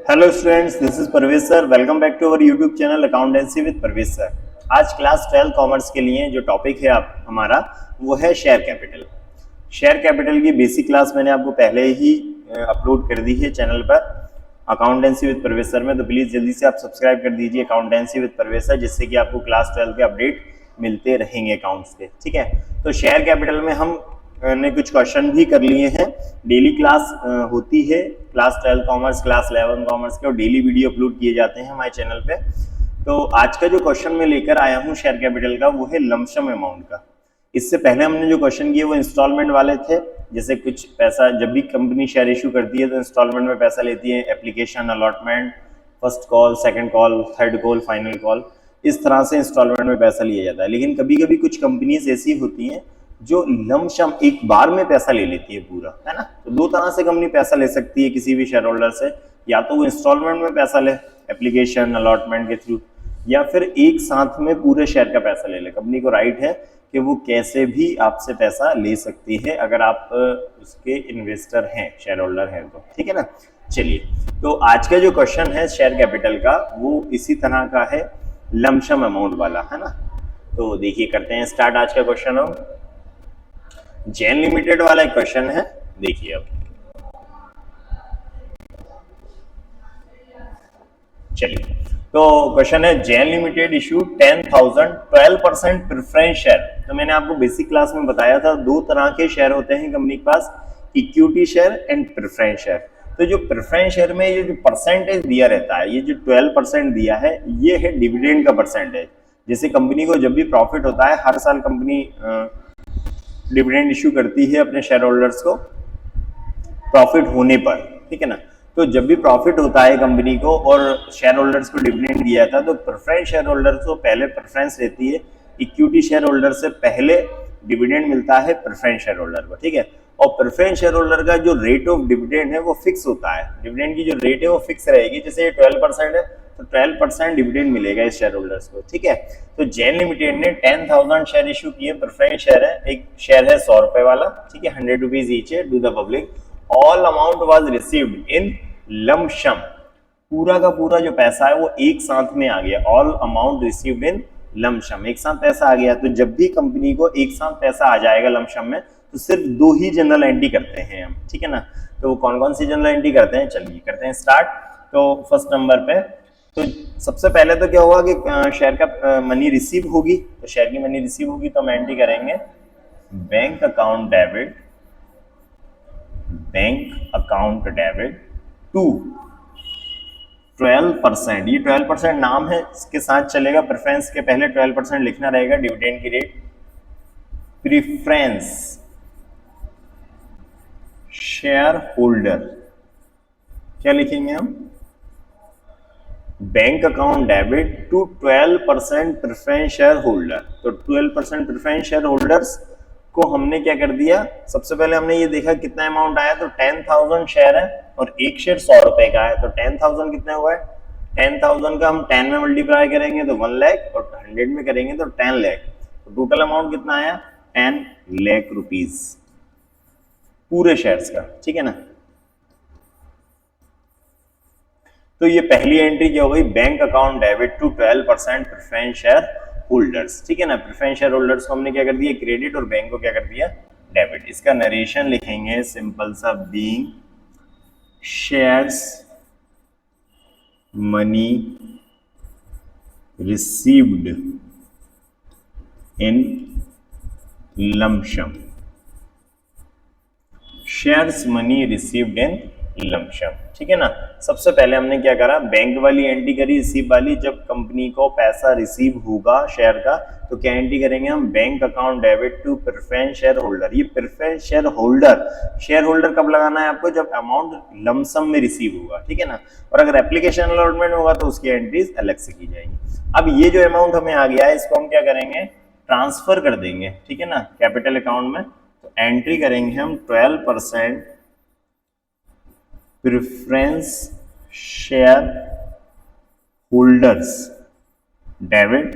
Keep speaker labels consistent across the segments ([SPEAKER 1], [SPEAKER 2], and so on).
[SPEAKER 1] Hello students, this is Parvez sir. Welcome back to our YouTube channel accountancy with Parvez sir. आज class 12 commerce के लिए जो topic है आप हमारा वो है शेयर कैपिटल। शेयर कैपिटल की बेसिक क्लास मैंने आपको पहले ही अपलोड कर दी है चैनल पर अकाउंटेंसी विद परवेज सर में, तो प्लीज जल्दी से आप सब्सक्राइब कर दीजिए अकाउंटेंसी विद परवेज सर, जिससे कि आपको क्लास 12 के अपडेट मिलते रहेंगे अकाउंट्स के। ठीक है, तो शेयर कैपिटल में हम ने कुछ क्वेश्चन भी कर लिए हैं। डेली क्लास होती है क्लास 12 कॉमर्स, क्लास 11 कॉमर्स के, और डेली वीडियो अपलोड किए जाते हैं हमारे चैनल पे। तो आज का जो क्वेश्चन मैं लेकर आया हूँ शेयर कैपिटल का, वो है लमसम अमाउंट का। इससे पहले हमने जो क्वेश्चन किए वो इंस्टॉलमेंट वाले थे। जैसे कुछ पैसा जब भी कंपनी शेयर इशू करती है तो इंस्टॉलमेंट में पैसा लेती है, application, allotment, first call, second call, third call, final call, इस तरह से इंस्टॉलमेंट में पैसा लिया जाता है। लेकिन कभी कभी कुछ कंपनीज ऐसी होती हैं जो लमसम एक बार में पैसा ले लेती है पूरा, है ना। तो दो तरह से कंपनी पैसा ले सकती है किसी भी शेयर होल्डर से, या तो वो इंस्टॉलमेंट में पैसा ले एप्लीकेशन अलॉटमेंट के थ्रू, या फिर एक साथ में पूरे शेयर का पैसा ले ले। कंपनी को राइट है कि वो कैसे भी आपसे पैसा ले सकती है अगर आप उसके इन्वेस्टर हैं, शेयर होल्डर हैं तो। ठीक है ना। चलिए, तो आज का जो क्वेश्चन है शेयर कैपिटल का वो इसी तरह का है, लमसम अमाउंट वाला, है ना। तो देखिए, करते हैं स्टार्ट आज का क्वेश्चन। हम जैन लिमिटेड वाला एक क्वेश्चन है, देखिए अब। चलिए, तो क्वेश्चन है Jain limited issue 10,000 12% preference share. तो मैंने आपको बेसिक क्लास में बताया था दो तरह के शेयर होते हैं कंपनी के पास, equity share and preference share. तो जो प्रेफरेंस शेयर में ये जो परसेंटेज दिया रहता है, ये जो 12% दिया है, ये है डिविडेंड का परसेंटेज। जैसे कंपनी को जब भी प्रॉफिट होता है, हर साल कंपनी डिविडेंड इशू करती है अपने शेयर होल्डर्स को प्रॉफिट होने पर। ठीक है ना। तो जब भी प्रॉफिट होता है कंपनी को और शेयर होल्डर्स को डिविडेंड दिया था, तो प्रेफरेंस शेयर होल्डर्स को पहले प्रेफरेंस रहती है, इक्विटी शेयर होल्डर से पहले डिविडेंड मिलता है प्रेफरेंस शेयर होल्डर को। ठीक है, और प्रेफरेंस शेयर होल्डर का जो रेट ऑफ डिविडेंड है वो फिक्स होता है। डिविडेंड की जो रेट है वो फिक्स रहेगी। जैसे ये 12% है तो 12% डिविडेंड मिलेगा इस शेयर होल्डर्स को। ठीक है, तो जैन लिमिटेड ने 10,000 शेयर इशू किए, प्रेफरेंस शेयर है, एक शेयर है 100 रुपए वाला। ठीक है, 100 रुपीज ईच है to the public. All amount was received in lump sum. पूरा का पूरा जो पैसा है वो एक साथ में आ गया। All amount received in lump sum, एक साथ पैसा आ गया। तो जब भी कंपनी को एक साथ पैसा आ जाएगा लमसम में, तो सिर्फ दो ही जनरल एंट्री करते हैं हम। ठीक है ना। तो वो कौन कौन सी जनरल एंट्री करते हैं, चलिए करते हैं स्टार्ट। तो फर्स्ट नंबर पे तो सबसे पहले तो क्या हुआ कि शेयर का मनी रिसीव होगी, तो शेयर की मनी रिसीव होगी तो हम एंट्री करेंगे bank account debit, bank account debit to 12%। ये 12% नाम है, इसके साथ चलेगा। प्रेफरेंस के पहले 12% लिखना रहेगा, डिविडेंड की रेट। प्रेफरेंस शेयर होल्डर, क्या लिखेंगे हम, bank account debit to 12% preference share holder. तो 12% प्रेफरेंस शेयर होल्डर्स को हमने क्या कर दिया, सबसे पहले हमने ये देखा कितना अमाउंट आया, तो 10,000 शेयर है और एक शेयर 100 रुपए का है। तो 10,000 कितना हुआ है, 10,000 का हम 10 में मल्टीप्लाई करेंगे तो 1 लाख, और 100 में करेंगे तो 10 लाख। तो टोटल अमाउंट कितना आया, 10 लाख रुपीज पूरे शेयर्स का। ठीक है ना। तो ये पहली एंट्री क्या हो गई, bank account debit to 12% preference share holders. ठीक है ना। प्रेफरेंस शेयर होल्डर्स को हमने क्या कर दिया, क्रेडिट, और बैंक को क्या कर दिया, डेबिट। इसका नरेशन लिखेंगे सिंपल सा, being shares money received in lump sum. Shares money received in lump sum. ठीक है ना। सबसे पहले हमने क्या करा, बैंक वाली एंट्री करी, रिसीव वाली। जब कंपनी को पैसा रिसीव होगा शेयर का, तो क्या एंट्री करेंगे हम, bank account debit to preference share holder. ये प्रेफरेंस शेयर होल्डर कब लगाना है आपको, जब अमाउंट लमसम में रिसीव होगा। ठीक है ना। और अगर एप्लीकेशन अलॉटमेंट होगा तो उसकी एंट्रीज अलग से की जाएगी। अब ये जो अमाउंट हमें आ गया है, इसको हम क्या करेंगे, ट्रांसफर कर देंगे। ठीक है ना, कैपिटल अकाउंट में। तो एंट्री करेंगे हम 12% preference share holders debit,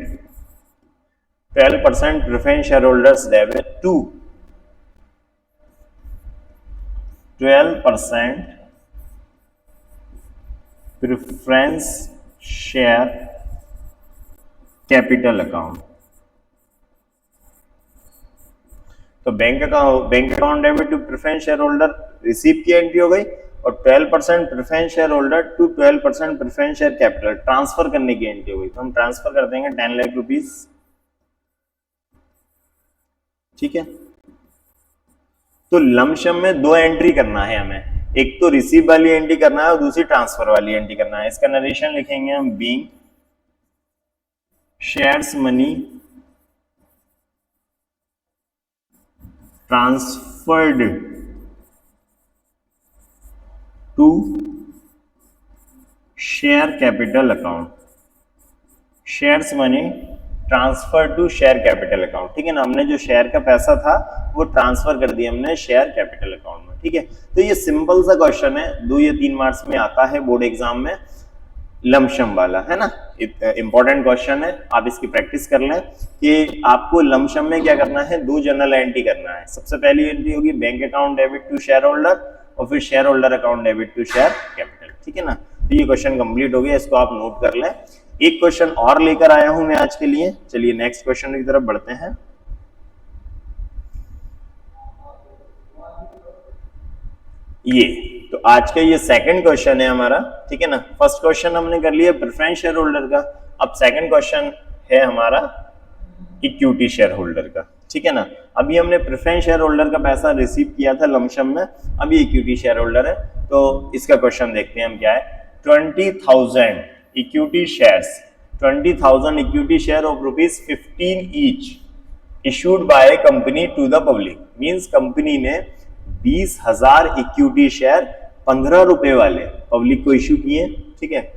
[SPEAKER 1] 12% preference share holders debit to 12% preference share capital account. तो bank account debit to preference share holder receive की एंट्री हो गई, और 12% preference share holder to 12% preference share capital transfer करने की entry हो गई। तो हम ट्रांसफर कर देंगे 10 लाख रुपीज। ठीक है, तो लमसम में दो एंट्री करना है हमें, एक तो रिसीव वाली एंट्री करना है और दूसरी ट्रांसफर वाली एंट्री करना है। इसका नरेशन लिखेंगे हम being shares money transferred to share capital account. Shares money transfer to share capital account. ठीक है ना, हमने जो शेयर का पैसा था वो ट्रांसफर कर दिया हमने शेयर कैपिटल अकाउंट में। ठीक है, तो ये सिंपल सा क्वेश्चन है, 2 या 3 मार्क्स में आता है बोर्ड एग्जाम में, लमसम वाला है ना। इंपॉर्टेंट क्वेश्चन है, आप इसकी प्रैक्टिस कर लें कि आपको लमसम में क्या करना है, 2 जनरल एंट्री करना है। सबसे पहली एंट्री होगी bank account debit to share holder, और फिर share holder account debit to share capital. ठीक है ना, तो ये क्वेश्चन कंप्लीट हो गया, इसको आप नोट कर लें। एक क्वेश्चन और लेकर आया हूं मैं आज के लिए। चलिए नेक्स्ट क्वेश्चन की तरफ बढ़ते हैं। ये तो आज का ये सेकंड क्वेश्चन है हमारा। ठीक है ना, फर्स्ट क्वेश्चन हमने कर लिया प्रेफरेंस शेयर होल्डर का, अब सेकंड क्वेश्चन है हमारा इक्विटी शेयर होल्डर का। ठीक है ना, अभी हमने प्रेफरेंस शेयर होल्डर का पैसा रिसीव किया था लमसम में, अभी इक्विटी शेयर होल्डर है। तो इसका क्वेश्चन देखते हैं हम क्या है। 20,000 equity shares, 20,000 equity share of ₹15 each issued by company to the public. Means company ने 20,000 इक्विटी शेयर 15 रुपए वाले पब्लिक को इश्यू किए। ठीक है,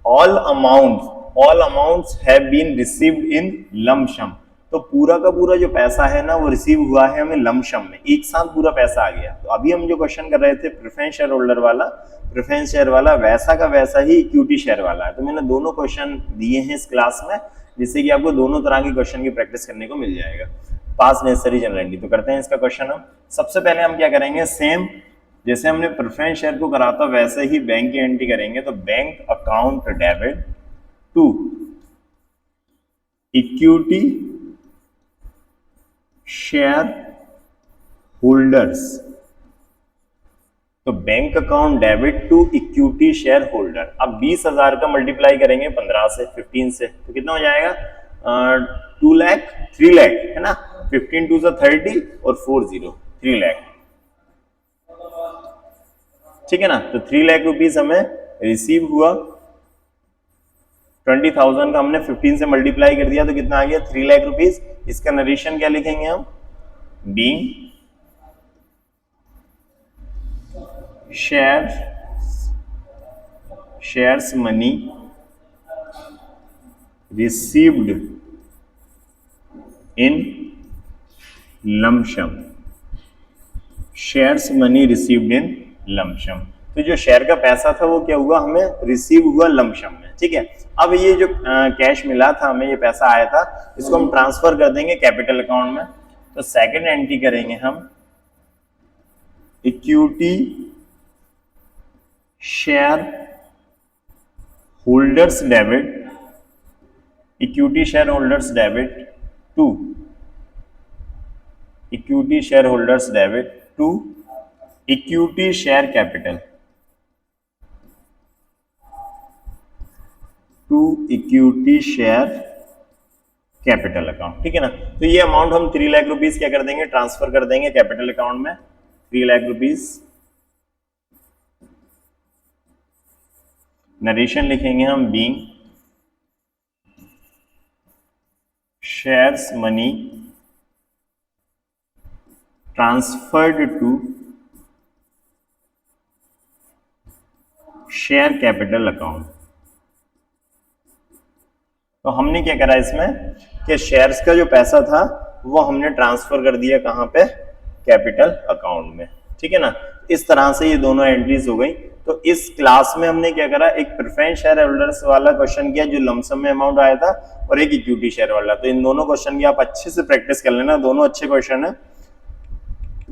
[SPEAKER 1] all amounts have been received in lump sum. तो पूरा का पूरा जो पैसा है ना वो रिसीव हुआ है हमें लमसम में, एक साथ पूरा पैसा आ गया। तो अभी हम जो क्वेश्चन कर रहे थे प्रेफरेंस शेयर होल्डर वाला, प्रेफरेंस शेयर वाला वैसा का वैसा ही इक्विटी शेयर वाला है। तो मैंने दोनों क्वेश्चन दिए हैं इस क्लास में, जिससे कि आपको दोनों तरह के क्वेश्चन की प्रैक्टिस करने को मिल जाएगा। पास नेसेसरी जनरल। तो करते हैं इसका क्वेश्चन हम। सबसे पहले हम क्या करेंगे, सेम जैसे हमने प्रेफरेंस शेयर को करा था वैसे ही बैंक की एंट्री करेंगे। तो bank account debit to equity share holders. तो bank account debit to equity shareholder. अब 20,000 का मल्टीप्लाई करेंगे 15 से, 15 से, तो कितना हो जाएगा 2 लाख, 3 लाख है ना। 15 2 से 30 और 4 0, 3 लाख। ठीक है ना, तो 3 लाख रुपीस हमें रिसीव हुआ। 20,000 का हमने 15 से मल्टीप्लाई कर दिया तो कितना आ गया 3 लाख रुपीस। इसका नरेशन क्या लिखेंगे हम, being shares money received in lump sum. Shares money received in lump sum. तो जो शेयर का पैसा था वो क्या हुआ, हमें रिसीव हुआ लमसम में। ठीक है, अब ये जो कैश मिला था हमें, ये पैसा आया था, इसको हम ट्रांसफर कर देंगे कैपिटल अकाउंट में। तो सेकंड एंट्री करेंगे हम equity share holders debit, equity share holders debit to equity share holders debit to equity share capital, to equity share capital account. ठीक है ना, तो ये अमाउंट हम 3 लाख रुपीस क्या कर देंगे, ट्रांसफर कर देंगे कैपिटल अकाउंट में। 3 लाख रुपीस। नरेशन लिखेंगे हम being shares money transferred to share capital account. तो हमने क्या करा इसमें कि शेयर्स का जो पैसा था वो हमने ट्रांसफर कर दिया कहां पे, कैपिटल अकाउंट में। ठीक है ना, इस तरह से ये दोनों एंट्रीज हो गई। तो इस क्लास में हमने क्या करा, एक प्रेफरेंस शेयर होल्डर्स वाला क्वेश्चन किया जो लमसम में अमाउंट आया था, और एक इक्विटी शेयर वाला। तो इन दोनों क्वेश्चन की आप अच्छे से प्रैक्टिस कर लेना, दोनों अच्छे क्वेश्चन है।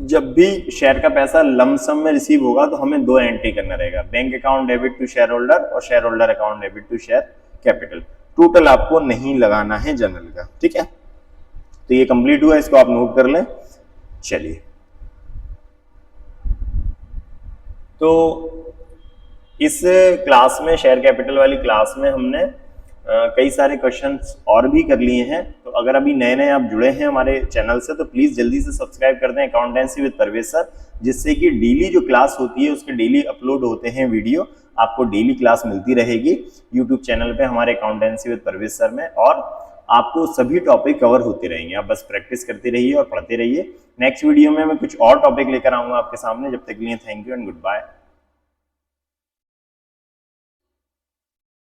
[SPEAKER 1] जब भी शेयर का पैसा लमसम में रिसीव होगा तो हमें दो एंट्री करना रहेगा, bank account debit to share holder और share holder account debit to share capital. Total आपको नहीं लगाना है जनरल का, ठीक है। तो ये कंप्लीट हुआ, इसको आप नोट कर लें। चलिए, तो इस क्लास में, शेयर कैपिटल वाली क्लास में हमने कई सारे क्वेश्चंस और भी कर लिए हैं। तो अगर अभी नए नए आप जुड़े हैं हमारे चैनल से तो प्लीज जल्दी से सब्सक्राइब कर दें अकाउंटेंसी विद परवेज सर, जिससे कि डेली जो क्लास होती है उसके डेली अपलोड होते हैं वीडियो, आपको डेली क्लास मिलती रहेगी यूट्यूब चैनल पे हमारे अकाउंटेंसी विद परवेज सर में, और आपको सभी टॉपिक कवर होते रहेंगे। आप बस प्रैक्टिस करते रहिए और पढ़ते रहिए। नेक्स्ट वीडियो में मैं कुछ और टॉपिक लेकर आऊंगा आपके सामने। जब तक के लिए thank you and good bye.